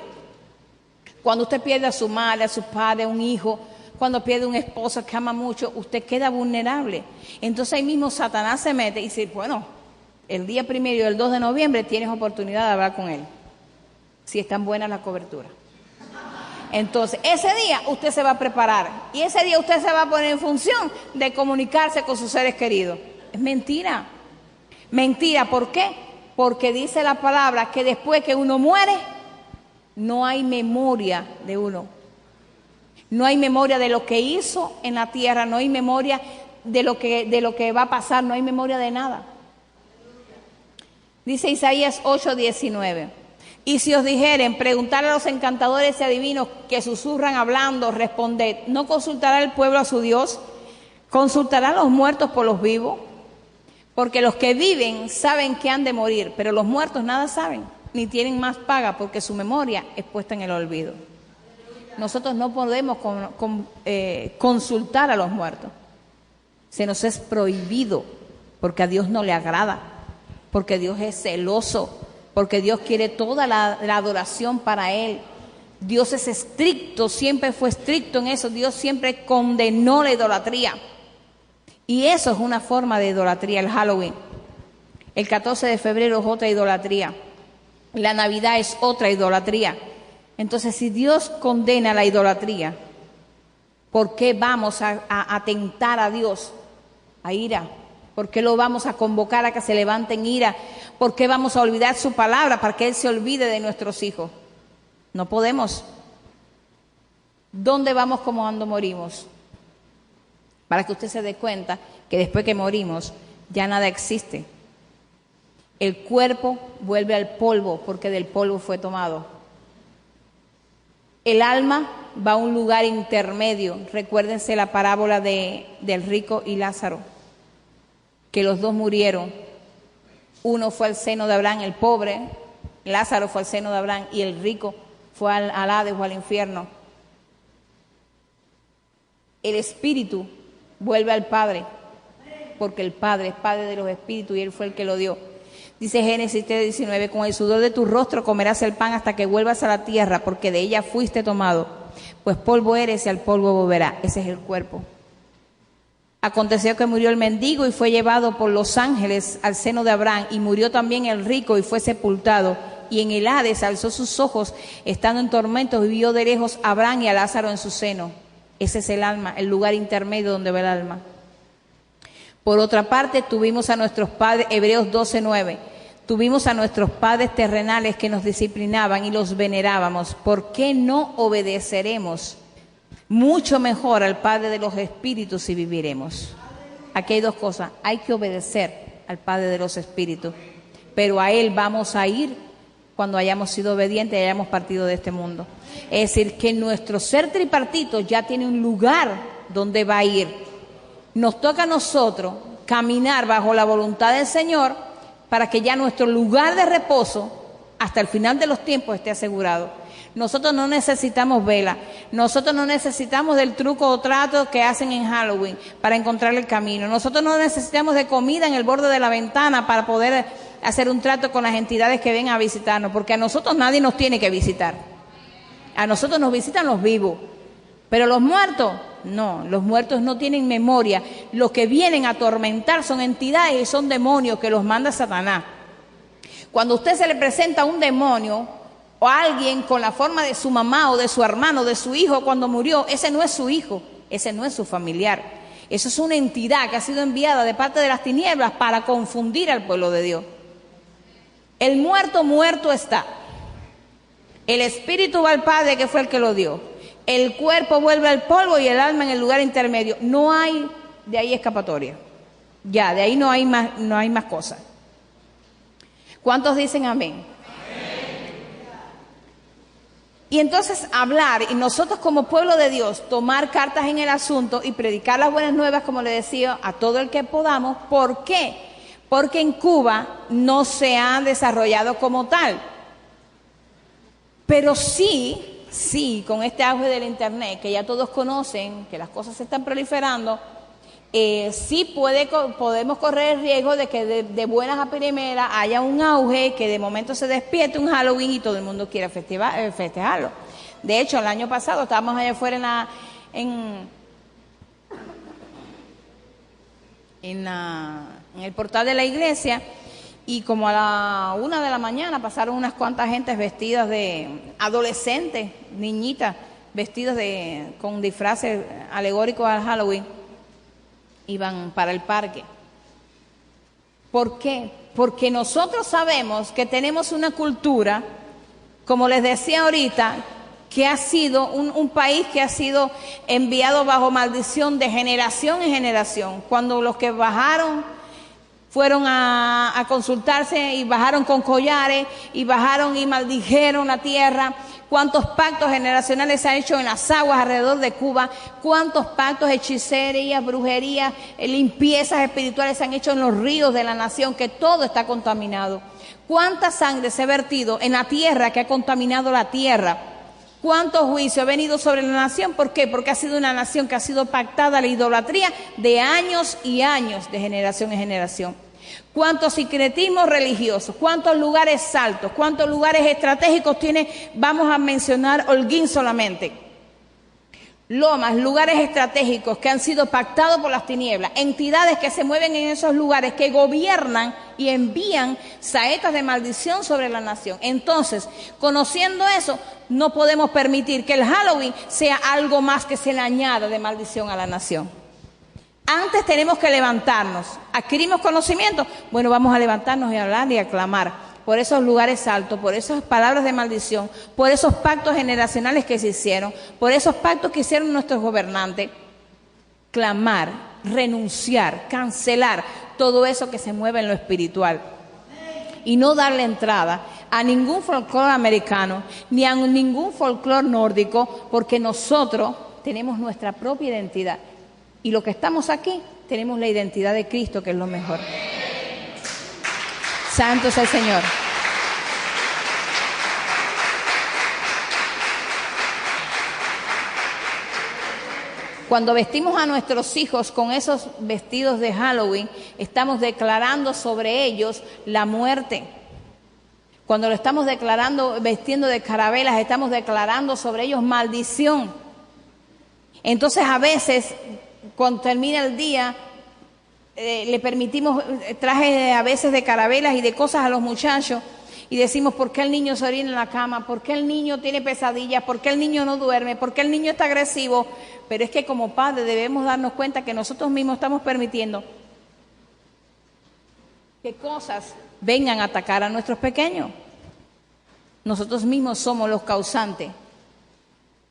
Cuando usted pierde a su madre, a su padre, a un hijo, cuando pierde un esposo que ama mucho, usted queda vulnerable. Entonces ahí mismo Satanás se mete y dice, bueno, el día 1 y el 2 de noviembre tienes oportunidad de hablar con él, si es tan buena la cobertura. Entonces, ese día usted se va a preparar y ese día usted se va a poner en función de comunicarse con sus seres queridos. Es mentira. Mentira, ¿por qué? Porque dice la palabra que después que uno muere, no hay memoria de uno. No hay memoria de lo que hizo en la tierra, no hay memoria de lo que va a pasar, no hay memoria de nada. Dice Isaías 8:19. Y si os dijeren, preguntar a los encantadores y adivinos que susurran hablando, responded, ¿no consultará el pueblo a su Dios? ¿Consultará a los muertos por los vivos? Porque los que viven saben que han de morir, pero los muertos nada saben, ni tienen más paga, porque su memoria es puesta en el olvido. Nosotros no podemos consultar a los muertos. Se nos es prohibido, porque a Dios no le agrada, porque Dios es celoso, porque Dios quiere toda la adoración para Él. Dios es estricto, siempre fue estricto en eso. Dios siempre condenó la idolatría. Y eso es una forma de idolatría, el Halloween. El 14 de febrero es otra idolatría. La Navidad es otra idolatría. Entonces, si Dios condena la idolatría, ¿por qué vamos a tentar a Dios a ira? ¿Por qué lo vamos a convocar a que se levante en ira? ¿Por qué vamos a olvidar su palabra para que Él se olvide de nuestros hijos? No podemos. ¿Dónde vamos como cuando morimos? Para que usted se dé cuenta que después que morimos ya nada existe. El cuerpo vuelve al polvo porque del polvo fue tomado. El alma va a un lugar intermedio. Recuérdense la parábola del rico y Lázaro, que los dos murieron. Uno fue al seno de Abraham, el pobre, Lázaro fue al seno de Abraham y el rico fue al Hades o al infierno. El espíritu vuelve al Padre, porque el Padre es Padre de los espíritus y Él fue el que lo dio. Dice Génesis 3:19, con el sudor de tu rostro comerás el pan hasta que vuelvas a la tierra, porque de ella fuiste tomado, pues polvo eres y al polvo volverás. Ese es el cuerpo. Aconteció que murió el mendigo y fue llevado por los ángeles al seno de Abraham, y murió también el rico y fue sepultado. Y en el Hades alzó sus ojos, estando en tormentos, y vio de lejos a Abraham y a Lázaro en su seno. Ese es el alma, el lugar intermedio donde va el alma. Por otra parte, tuvimos a nuestros padres, Hebreos 12:9, tuvimos a nuestros padres terrenales que nos disciplinaban y los venerábamos. ¿Por qué no obedeceremos mucho mejor al Padre de los Espíritus y viviremos? Aquí hay dos cosas. Hay que obedecer al Padre de los Espíritus, pero a Él vamos a ir cuando hayamos sido obedientes y hayamos partido de este mundo. Es decir, que nuestro ser tripartito ya tiene un lugar donde va a ir. Nos toca a nosotros caminar bajo la voluntad del Señor para que ya nuestro lugar de reposo hasta el final de los tiempos esté asegurado. Nosotros no necesitamos vela, nosotros no necesitamos del truco o trato que hacen en Halloween para encontrar el camino. Nosotros no necesitamos de comida en el borde de la ventana para poder hacer un trato con las entidades que ven a visitarnos, porque a nosotros nadie nos tiene que visitar. A nosotros nos visitan los vivos, pero los muertos, no, los muertos no tienen memoria. Los que vienen a atormentar son entidades y son demonios que los manda Satanás. Cuando a usted se le presenta un demonio o alguien con la forma de su mamá o de su hermano o de su hijo cuando murió, ese no es su hijo, ese no es su familiar. Eso es una entidad que ha sido enviada de parte de las tinieblas para confundir al pueblo de Dios. El muerto, muerto está. El espíritu va al Padre, que fue el que lo dio. El cuerpo vuelve al polvo y el alma en el lugar intermedio. No hay de ahí escapatoria. Ya, de ahí no hay más cosas. ¿Cuántos dicen amén? Y entonces hablar, y nosotros como pueblo de Dios, tomar cartas en el asunto y predicar las buenas nuevas, como le decía, a todo el que podamos. ¿Por qué? Porque en Cuba no se ha desarrollado como tal. Pero sí, con este auge del internet, que ya todos conocen, que las cosas se están proliferando, sí podemos correr el riesgo de que de buenas a primeras haya un auge, que de momento se despierte un Halloween y todo el mundo quiera festejarlo. De hecho, el año pasado estábamos allá afuera en el portal de la iglesia, y como a la 1 de la mañana pasaron unas cuantas gentes vestidas de adolescentes, niñitas, vestidos con disfraces alegóricos al Halloween, iban para el parque. ¿Por qué? Porque nosotros sabemos que tenemos una cultura, como les decía ahorita, que ha sido un país que ha sido enviado bajo maldición de generación en generación. Cuando los que bajaron fueron a consultarse y bajaron con collares y bajaron y maldijeron la tierra. Cuántos pactos generacionales se han hecho en las aguas alrededor de Cuba, cuántos pactos, hechicerías, brujerías, limpiezas espirituales se han hecho en los ríos de la nación, que todo está contaminado. Cuánta sangre se ha vertido en la tierra que ha contaminado la tierra. Cuántos juicios ha venido sobre la nación. ¿Por qué? Porque ha sido una nación que ha sido pactada a la idolatría de años y años, de generación en generación. Cuántos secretismos religiosos, cuántos lugares altos, cuántos lugares estratégicos tiene. Vamos a mencionar Holguín solamente. Lomas, lugares estratégicos que han sido pactados por las tinieblas, entidades que se mueven en esos lugares, que gobiernan y envían saetas de maldición sobre la nación. Entonces, conociendo eso, no podemos permitir que el Halloween sea algo más que se le añada de maldición a la nación. Antes tenemos que levantarnos. ¿Adquirimos conocimiento? Bueno, vamos a levantarnos y hablar y a clamar por esos lugares altos, por esas palabras de maldición, por esos pactos generacionales que se hicieron, por esos pactos que hicieron nuestros gobernantes. Clamar, renunciar, cancelar todo eso que se mueve en lo espiritual. Y no darle entrada a ningún folclore americano, ni a ningún folclore nórdico, porque nosotros tenemos nuestra propia identidad. Y los que estamos aquí tenemos la identidad de Cristo, que es lo mejor. Santo es el Señor. Cuando vestimos a nuestros hijos con esos vestidos de Halloween, estamos declarando sobre ellos la muerte. Cuando lo estamos declarando, vistiendo de carabelas, estamos declarando sobre ellos maldición. Entonces a veces, cuando termina el día, le permitimos trajes a veces de carabelas y de cosas a los muchachos y decimos: ¿por qué el niño se orina en la cama? ¿Por qué el niño tiene pesadillas? ¿Por qué el niño no duerme? ¿Por qué el niño está agresivo? Pero es que como padres debemos darnos cuenta que nosotros mismos estamos permitiendo que cosas vengan a atacar a nuestros pequeños. Nosotros mismos somos los causantes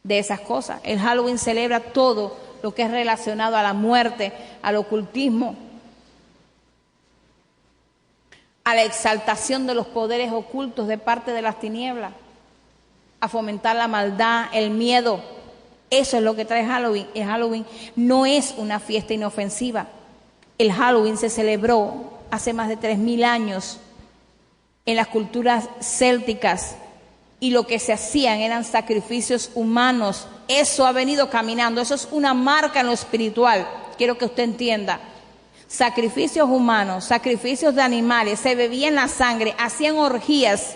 de esas cosas. El Halloween celebra todo lo que es relacionado a la muerte, al ocultismo, a la exaltación de los poderes ocultos de parte de las tinieblas, a fomentar la maldad, el miedo. Eso es lo que trae Halloween. El Halloween no es una fiesta inofensiva. El Halloween se celebró hace más de 3000 años en las culturas célticas, y lo que se hacían eran sacrificios humanos. Eso ha venido caminando, eso es una marca en lo espiritual. Quiero que usted entienda. Sacrificios humanos, sacrificios de animales, se bebían la sangre, hacían orgías.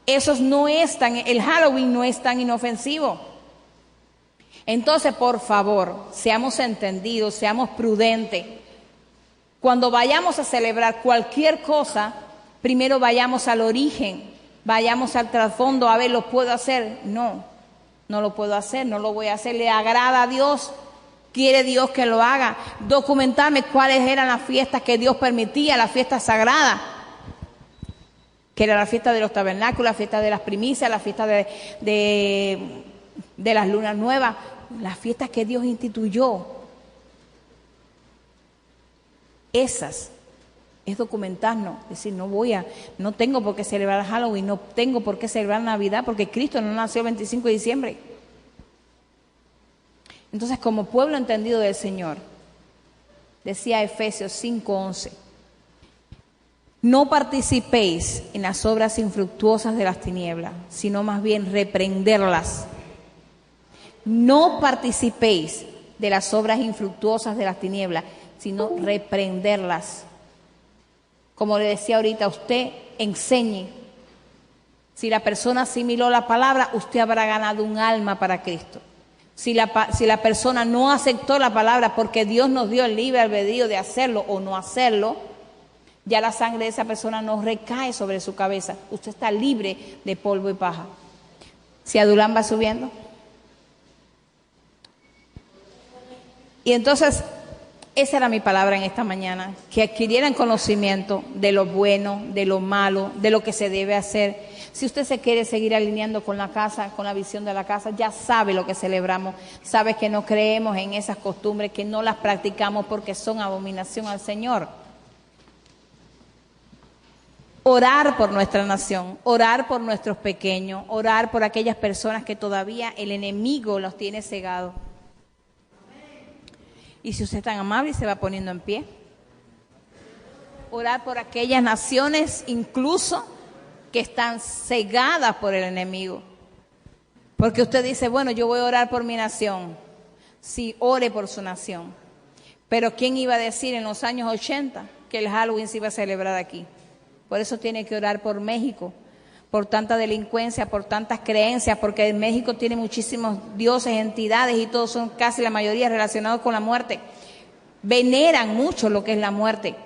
El Halloween no es tan inofensivo. Entonces, por favor, seamos entendidos, seamos prudentes. Cuando vayamos a celebrar cualquier cosa, primero vayamos al origen, vayamos al trasfondo. A ver, ¿lo puedo hacer? No lo puedo hacer, no lo voy a hacer. ¿Le agrada a Dios? ¿Quiere Dios que lo haga? Documentarme cuáles eran las fiestas que Dios permitía, las fiestas sagradas, que era la fiesta de los tabernáculos, la fiesta de las primicias, la fiesta de las lunas nuevas, las fiestas que Dios instituyó. Esas es documentarnos, decir: no tengo por qué celebrar Halloween, no tengo por qué celebrar Navidad, porque Cristo no nació el 25 de diciembre. Entonces, como pueblo entendido del Señor, decía Efesios 5:11, no participéis en las obras infructuosas de las tinieblas, sino más bien reprenderlas. No participéis de las obras infructuosas de las tinieblas, sino reprenderlas. Como le decía ahorita, usted enseñe. Si la persona asimiló la palabra, usted habrá ganado un alma para Cristo. Si la persona no aceptó la palabra porque Dios nos dio el libre albedrío de hacerlo o no hacerlo, ya la sangre de esa persona no recae sobre su cabeza. Usted está libre de polvo y paja. Si Adulán va subiendo. Y entonces, esa era mi palabra en esta mañana, que adquirieran conocimiento de lo bueno, de lo malo, de lo que se debe hacer. Si usted se quiere seguir alineando con la casa, con la visión de la casa, ya sabe lo que celebramos, sabe que no creemos en esas costumbres, que no las practicamos porque son abominación al Señor. Orar por nuestra nación, orar por nuestros pequeños, orar por aquellas personas que todavía el enemigo los tiene cegados. Y si usted es tan amable y se va poniendo en pie, orar por aquellas naciones incluso que están cegadas por el enemigo. Porque usted dice, bueno, yo voy a orar por mi nación. Sí, ore por su nación. Pero ¿quién iba a decir en los años 80 que el Halloween se iba a celebrar aquí? Por eso tiene que orar por México, por tanta delincuencia, por tantas creencias, porque en México tiene muchísimos dioses, entidades y todos son casi la mayoría relacionados con la muerte. Veneran mucho lo que es la muerte.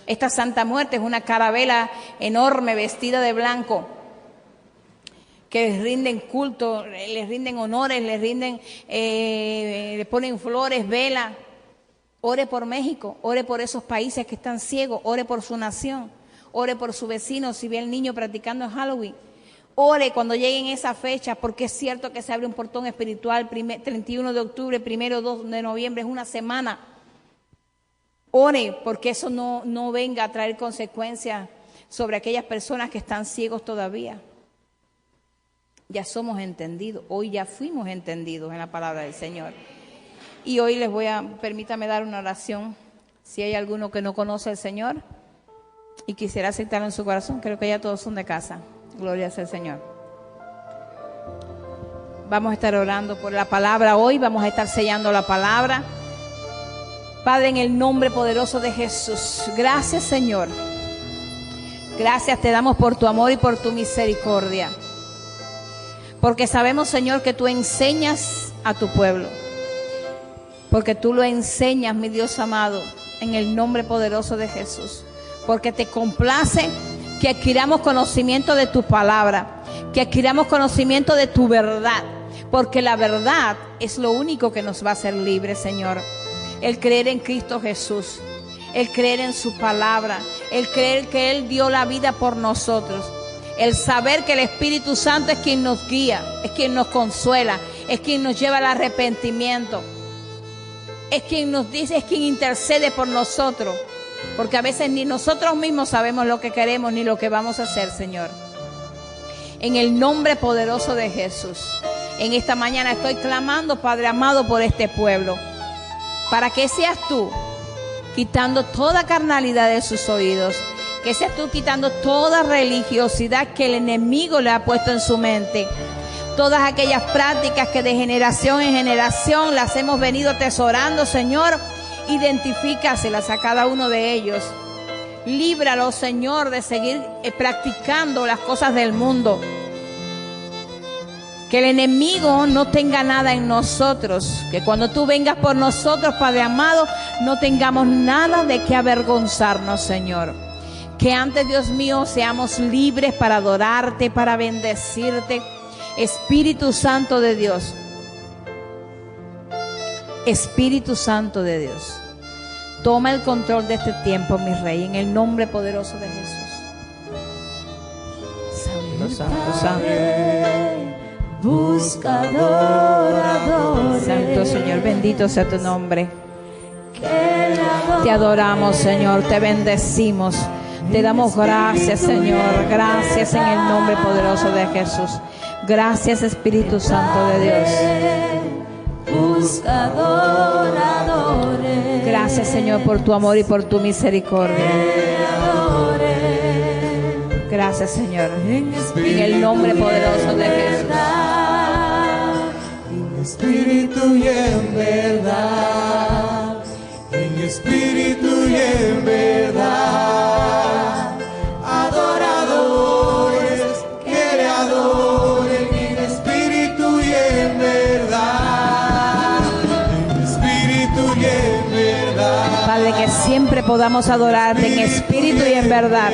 Esta Santa Muerte es una carabela enorme vestida de blanco que les rinden culto, les rinden honores, les rinden, le ponen flores, velas. Ore por México, ore por esos países que están ciegos, ore por su nación. Ore por su vecino si ve al niño practicando el Halloween. Ore cuando lleguen esas fechas, porque es cierto que se abre un portón espiritual, 31 de octubre, 2 de noviembre, es una semana. Ore porque eso no venga a traer consecuencias sobre aquellas personas que están ciegos todavía. Ya somos entendidos, hoy ya fuimos entendidos en la palabra del Señor. Y hoy permítame dar una oración, si hay alguno que no conoce al Señor y quisiera aceptarlo en su corazón. Creo que ya todos son de casa. Gloria sea al Señor. Vamos a estar orando por la palabra hoy. Vamos a estar sellando la palabra. Padre, en el nombre poderoso de Jesús. Gracias, Señor. Gracias te damos por tu amor y por tu misericordia. Porque sabemos, Señor, que tú enseñas a tu pueblo. Porque tú lo enseñas, mi Dios amado, en el nombre poderoso de Jesús. Porque te complace que adquiramos conocimiento de tu palabra, que adquiramos conocimiento de tu verdad, porque la verdad es lo único que nos va a hacer libres, Señor. El creer en Cristo Jesús, el creer en su palabra, el creer que Él dio la vida por nosotros, el saber que el Espíritu Santo es quien nos guía, es quien nos consuela, es quien nos lleva al arrepentimiento, es quien nos dice, es quien intercede por nosotros. Porque a veces ni nosotros mismos sabemos lo que queremos ni lo que vamos a hacer, Señor. En el nombre poderoso de Jesús, en esta mañana estoy clamando, Padre amado, por este pueblo, para que seas tú quitando toda carnalidad de sus oídos, que seas tú quitando toda religiosidad que el enemigo le ha puesto en su mente, todas aquellas prácticas que de generación en generación las hemos venido atesorando, Señor. Identifícaselas a cada uno de ellos. Líbralos, Señor, de seguir practicando las cosas del mundo. Que el enemigo no tenga nada en nosotros. Que cuando tú vengas por nosotros, Padre amado, no tengamos nada de qué avergonzarnos, Señor. Que antes, Dios mío, seamos libres para adorarte, para bendecirte. Espíritu Santo de Dios. Espíritu Santo de Dios, toma el control de este tiempo, mi Rey, en el nombre poderoso de Jesús. Santo, Santo, Santo. Buscador, Santo Señor, bendito sea tu nombre. Te adoramos, Señor, te bendecimos. Te damos gracias, Señor. Gracias en el nombre poderoso de Jesús. Gracias, Espíritu Santo de Dios. Buscador, adore. Gracias, Señor, por tu amor y por tu misericordia. Gracias, Señor, en el nombre poderoso de Jesús. En espíritu y en verdad, en espíritu y en verdad, adoradores que le adoren en espíritu y en verdad, en espíritu y en verdad. Padre, que siempre podamos adorarte en espíritu y en verdad,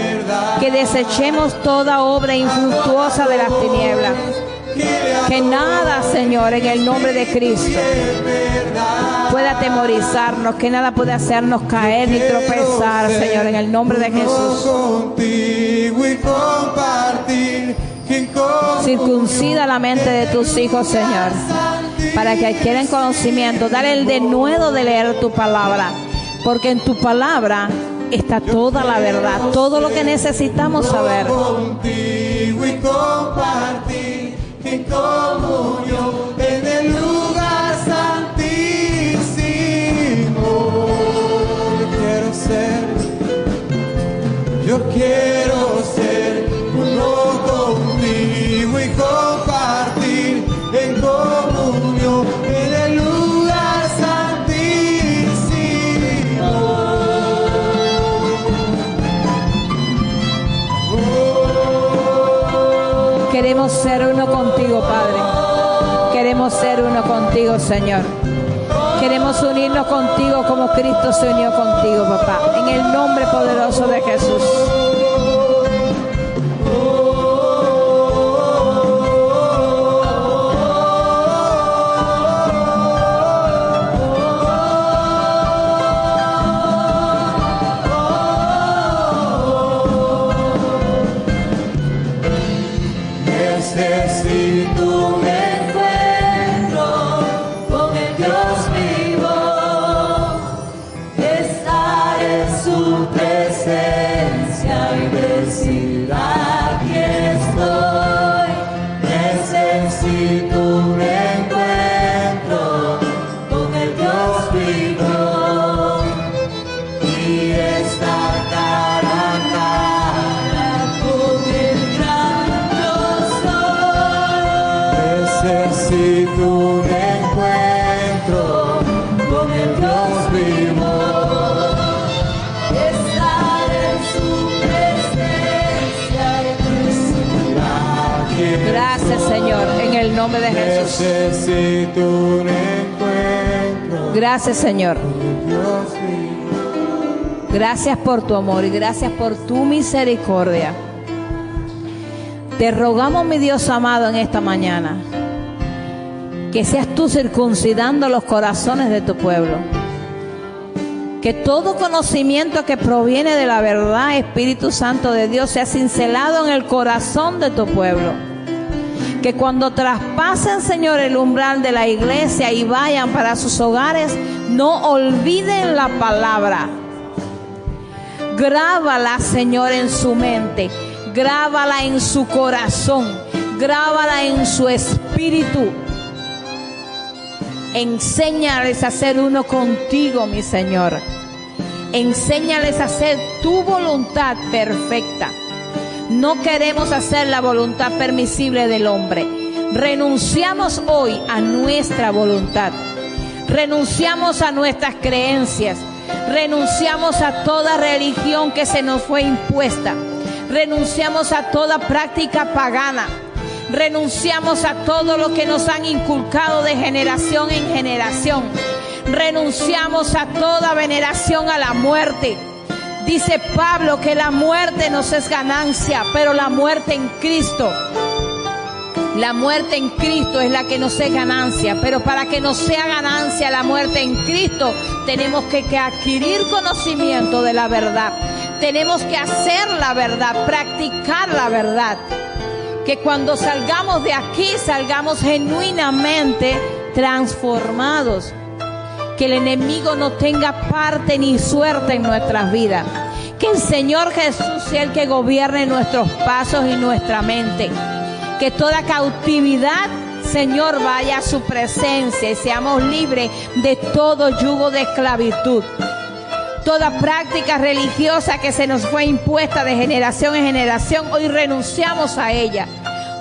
que desechemos toda obra infructuosa de las tinieblas, Que nada, Señor, en el nombre de Cristo pueda atemorizarnos, que nada pueda hacernos caer ni tropezar, Señor, en el nombre de Jesús. Contigo y compartir. Circuncida la mente de tus hijos, Señor, para que adquieran conocimiento. Dale el denuedo de leer tu palabra, porque en tu palabra está toda la verdad, todo lo que necesitamos saber. Contigo y compartir en comunión en el lugar santísimo. Yo quiero ser uno contigo y compartir en comunión en el lugar santísimo. Queremos ser uno contigo, Padre. Queremos ser uno contigo, Señor. Queremos unirnos contigo como Cristo se unió contigo, papá. En el nombre poderoso de Jesús. Necesito un encuentro con el Dios vivo, estar en su presencia y decir aquí estoy. Necesito un encuentro con el Dios vivo y estar cara a cara con el gran yo soy. Necesito un encuentro con el Dios vivo, estar en su presencia y decir aquí. Gracias, Señor, en el nombre de Jesús. Necesito un encuentro Gracias, Señor. con el Dios vivo. Gracias por tu amor y gracias por tu misericordia. Te rogamos, mi Dios amado, en esta mañana, que seas tú circuncidando los corazones de tu pueblo. Que todo conocimiento que proviene de la verdad, Espíritu Santo de Dios, sea cincelado en el corazón de tu pueblo. Que cuando traspasen, Señor, el umbral de la iglesia y vayan para sus hogares, no olviden la palabra. Grábala, Señor, en su mente. Grábala en su corazón. Grábala en su espíritu. Enséñales a ser uno contigo, mi Señor. Enséñales a hacer tu voluntad perfecta. No queremos hacer la voluntad permisible del hombre. Renunciamos hoy a nuestra voluntad. Renunciamos a nuestras creencias. Renunciamos a toda religión que se nos fue impuesta. Renunciamos a toda práctica pagana. Renunciamos a todo lo que nos han inculcado de generación en generación. Renunciamos a toda veneración a la muerte. Dice Pablo que la muerte nos es ganancia, pero la muerte en Cristo, la muerte en Cristo es la que nos es ganancia. Pero para que nos sea ganancia la muerte en Cristo, tenemos que adquirir conocimiento de la verdad. Tenemos que hacer la verdad, practicar la verdad. Que cuando salgamos de aquí, salgamos genuinamente transformados. Que el enemigo no tenga parte ni suerte en nuestras vidas. Que el Señor Jesús sea el que gobierne nuestros pasos y nuestra mente. Que toda cautividad, Señor, vaya a su presencia y seamos libres de todo yugo de esclavitud. Toda práctica religiosa que se nos fue impuesta de generación en generación, hoy renunciamos a ella.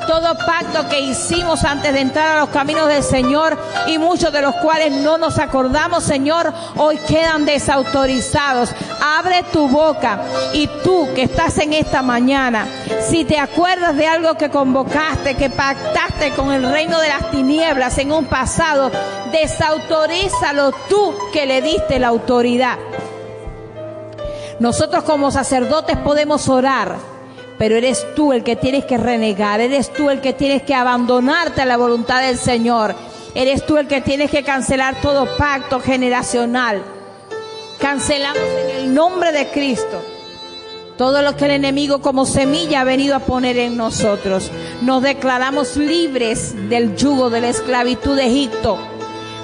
Todo pacto que hicimos antes de entrar a los caminos del Señor y muchos de los cuales no nos acordamos, Señor, hoy quedan desautorizados. Abre tu boca y tú que estás en esta mañana, si te acuerdas de algo que convocaste, que pactaste con el reino de las tinieblas en un pasado, desautorízalo tú que le diste la autoridad. Nosotros como sacerdotes podemos orar, pero eres tú el que tienes que renegar, eres tú el que tienes que abandonarte a la voluntad del Señor, eres tú el que tienes que cancelar todo pacto generacional. Cancelamos en el nombre de Cristo todo lo que el enemigo como semilla ha venido a poner en nosotros. Nos declaramos libres del yugo de la esclavitud de Egipto.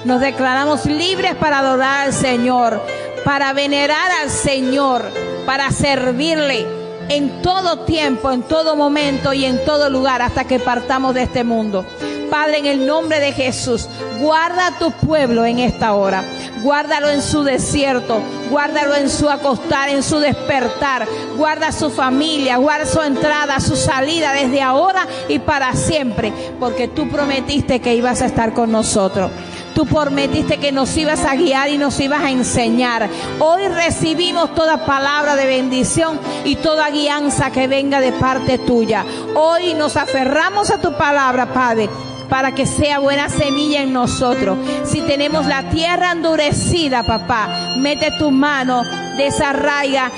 Nos declaramos libres para adorar al Señor, para venerar al Señor, para servirle en todo tiempo, en todo momento y en todo lugar hasta que partamos de este mundo. Padre, en el nombre de Jesús, guarda a tu pueblo en esta hora. Guárdalo en su desierto, guárdalo en su acostar, en su despertar. Guarda a su familia, guarda su entrada, su salida desde ahora y para siempre. Porque tú prometiste que ibas a estar con nosotros. Tú prometiste que nos ibas a guiar y nos ibas a enseñar. Hoy recibimos toda palabra de bendición y toda guianza que venga de parte tuya. Hoy nos aferramos a tu palabra, Padre, para que sea buena semilla en nosotros. Si tenemos la tierra endurecida, papá, mete tu mano, desarraiga,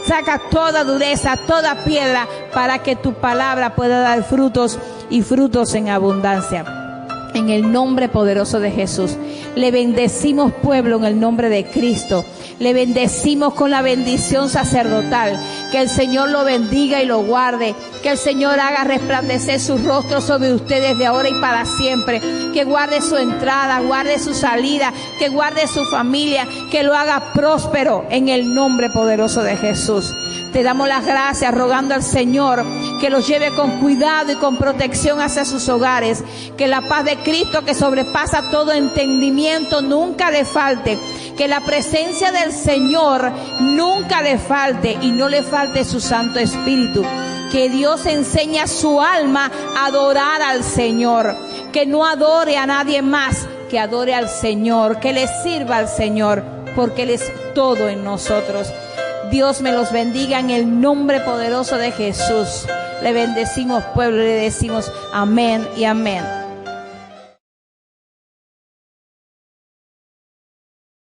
saca toda dureza, toda piedra, para que tu palabra pueda dar frutos y frutos en abundancia. En el nombre poderoso de Jesús, le bendecimos, pueblo, en el nombre de Cristo. Le bendecimos con la bendición sacerdotal. Que el Señor lo bendiga y lo guarde. Que el Señor haga resplandecer su rostro sobre ustedes de ahora y para siempre. Que guarde su entrada, guarde su salida, que guarde su familia, que lo haga próspero en el nombre poderoso de Jesús. Te damos las gracias rogando al Señor que los lleve con cuidado y con protección hacia sus hogares. Que la paz de Cristo, que sobrepasa todo entendimiento, nunca le falte. Que la presencia del Señor nunca le falte y no le falte su Santo Espíritu. Que Dios enseñe a su alma a adorar al Señor. Que no adore a nadie más, que adore al Señor, que le sirva al Señor, porque Él es todo en nosotros. Dios me los bendiga en el nombre poderoso de Jesús. Le bendecimos, pueblo, y le decimos amén y amén.